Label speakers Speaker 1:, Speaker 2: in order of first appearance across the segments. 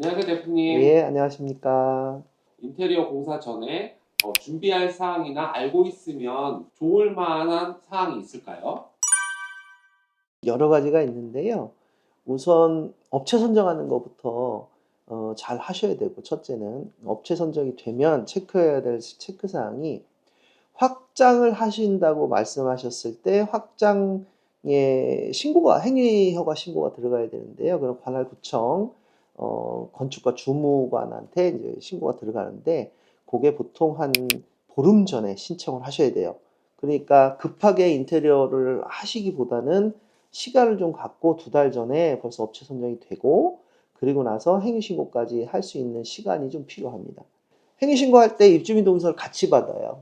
Speaker 1: 안녕하세요, 대표님.
Speaker 2: 예, 안녕하십니까.
Speaker 1: 인테리어 공사 전에 준비할 사항이나 알고 있으면 좋을 만한 사항이 있을까요?
Speaker 2: 여러 가지가 있는데요. 우선 업체 선정하는 것부터 잘 하셔야 되고, 첫째는 업체 선정이 되면 체크해야 될 체크 사항이, 확장을 하신다고 말씀하셨을 때 확장에 행위 허가 신고가 들어가야 되는데요. 그럼 관할구청 건축가 주무관한테 이제 신고가 들어가는데, 그게 보통 한 보름 전에 신청을 하셔야 돼요. 그러니까 급하게 인테리어를 하시기보다는 시간을 좀 갖고 2달 전에 벌써 업체 선정이 되고, 그리고 나서 행위신고까지 할 수 있는 시간이 좀 필요합니다. 행위신고할 때 입주민 동의서를 같이 받아요.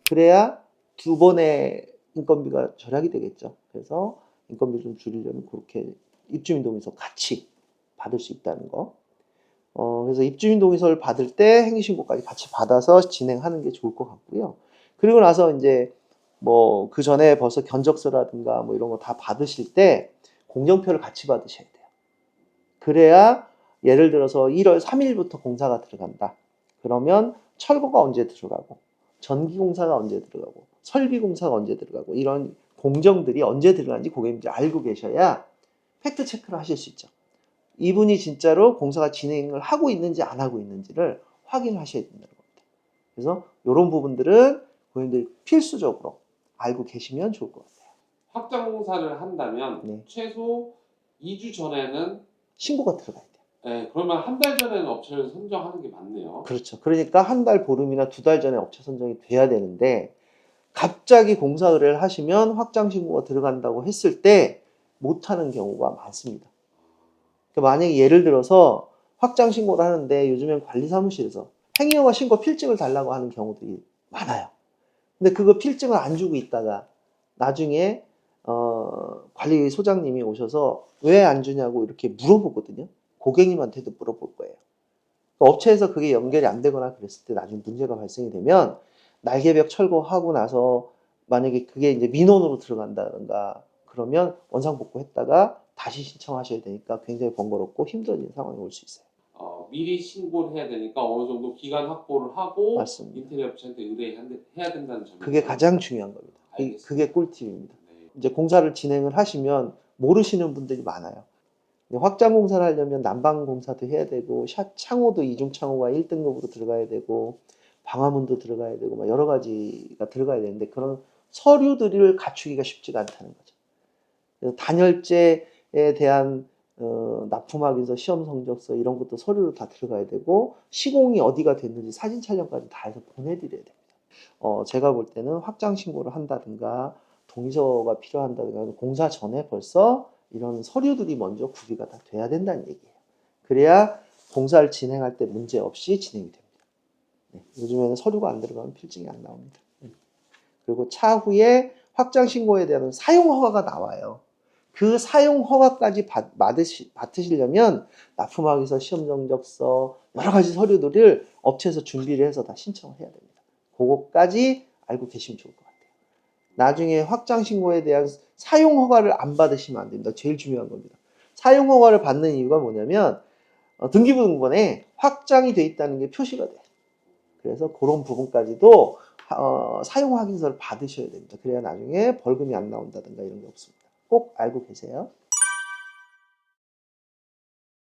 Speaker 2: 그래야 2번의 인건비가 절약이 되겠죠. 그래서 인건비를 좀 줄이려면 그렇게 입주민 동의서 같이 받을 수 있다는 거. 그래서 입주민 동의서를 받을 때 행위신고까지 같이 받아서 진행하는 게 좋을 것 같고요. 그리고 나서 이제 뭐 그 전에 벌써 견적서라든가 뭐 이런 거 다 받으실 때 공정표를 같이 받으셔야 돼요. 그래야 예를 들어서 1월 3일부터 공사가 들어간다. 그러면 철거가 언제 들어가고, 전기공사가 언제 들어가고, 설비공사가 언제 들어가고, 이런 공정들이 언제 들어가는지 고객님이 알고 계셔야 팩트 체크를 하실 수 있죠. 이분이 진짜로 공사가 진행을 하고 있는지 안 하고 있는지를 확인하셔야 된다는 겁니다. 그래서 이런 부분들은 고객님들이 필수적으로 알고 계시면 좋을 것 같아요.
Speaker 1: 확장 공사를 한다면
Speaker 2: 네.
Speaker 1: 최소 2주 전에는
Speaker 2: 신고가 들어가야 돼요.
Speaker 1: 그러면 한 달 전에는 업체를 선정하는 게 맞네요.
Speaker 2: 그렇죠. 그러니까 한 달 보름이나 2달 전에 업체 선정이 돼야 되는데, 갑자기 공사 의뢰를 하시면 확장 신고가 들어간다고 했을 때 못하는 경우가 많습니다. 그러니까 만약에 예를 들어서 확장 신고를 하는데 요즘엔 관리사무실에서 행위허가 신고 필증을 달라고 하는 경우들이 많아요. 근데 그거 필증을 안 주고 있다가 나중에 관리소장님이 오셔서 왜 안 주냐고 이렇게 물어보거든요. 고객님한테도 물어볼 거예요. 업체에서 그게 연결이 안 되거나 그랬을 때 나중에 문제가 발생이 되면, 날개벽 철거하고 나서 만약에 그게 이제 민원으로 들어간다든가 그러면 원상복구했다가 다시 신청하셔야 되니까 굉장히 번거롭고 힘들어지는 상황이 올 수 있어요.
Speaker 1: 미리 신고를 해야 되니까 어느 정도 기간 확보를 하고
Speaker 2: 맞습니다.
Speaker 1: 인테리어 업체한테 의뢰해야 된다는 점이죠.
Speaker 2: 그게 가장 중요한 겁니다.
Speaker 1: 알겠습니다.
Speaker 2: 그게 꿀팁입니다.
Speaker 1: 네.
Speaker 2: 이제 공사를 진행을 하시면 모르시는 분들이 많아요. 확장 공사를 하려면 난방 공사도 해야 되고, 창호도 이중 창호가 1등급으로 들어가야 되고, 방화문도 들어가야 되고, 막 여러 가지가 들어가야 되는데, 그런 서류들을 갖추기가 쉽지가 않다는 거죠. 그래서 단열재에 대한 납품하기서 시험 성적서 이런 것도 서류로 다 들어가야 되고, 시공이 어디가 됐는지 사진 촬영까지 다 해서 보내드려야 됩니다. 제가 볼 때는 확장 신고를 한다든가 동의서가 필요한다든가 공사 전에 벌써 이런 서류들이 먼저 구비가 다 돼야 된다는 얘기예요. 그래야 공사를 진행할 때 문제 없이 진행이 됩니다. 네, 요즘에는 서류가 안 들어가면 필증이 안 나옵니다. 그리고 차후에 확장 신고에 대한 사용 허가가 나와요. 그 사용 허가까지 받으시려면 납품하기서 시험 정적서 여러 가지 서류들을 업체에서 준비를 해서 다 신청을 해야 됩니다. 그거까지 알고 계시면 좋을 것 같아요. 나중에 확장 신고에 대한 사용 허가를 안 받으시면 안 됩니다. 제일 중요한 겁니다. 사용 허가를 받는 이유가 뭐냐면 등기부등본에 확장이 돼 있다는 게 표시가 돼요. 그래서 그런 부분까지도 사용 확인서를 받으셔야 됩니다. 그래야 나중에 벌금이 안 나온다든가 이런 게 없습니다. 꼭 알고 계세요.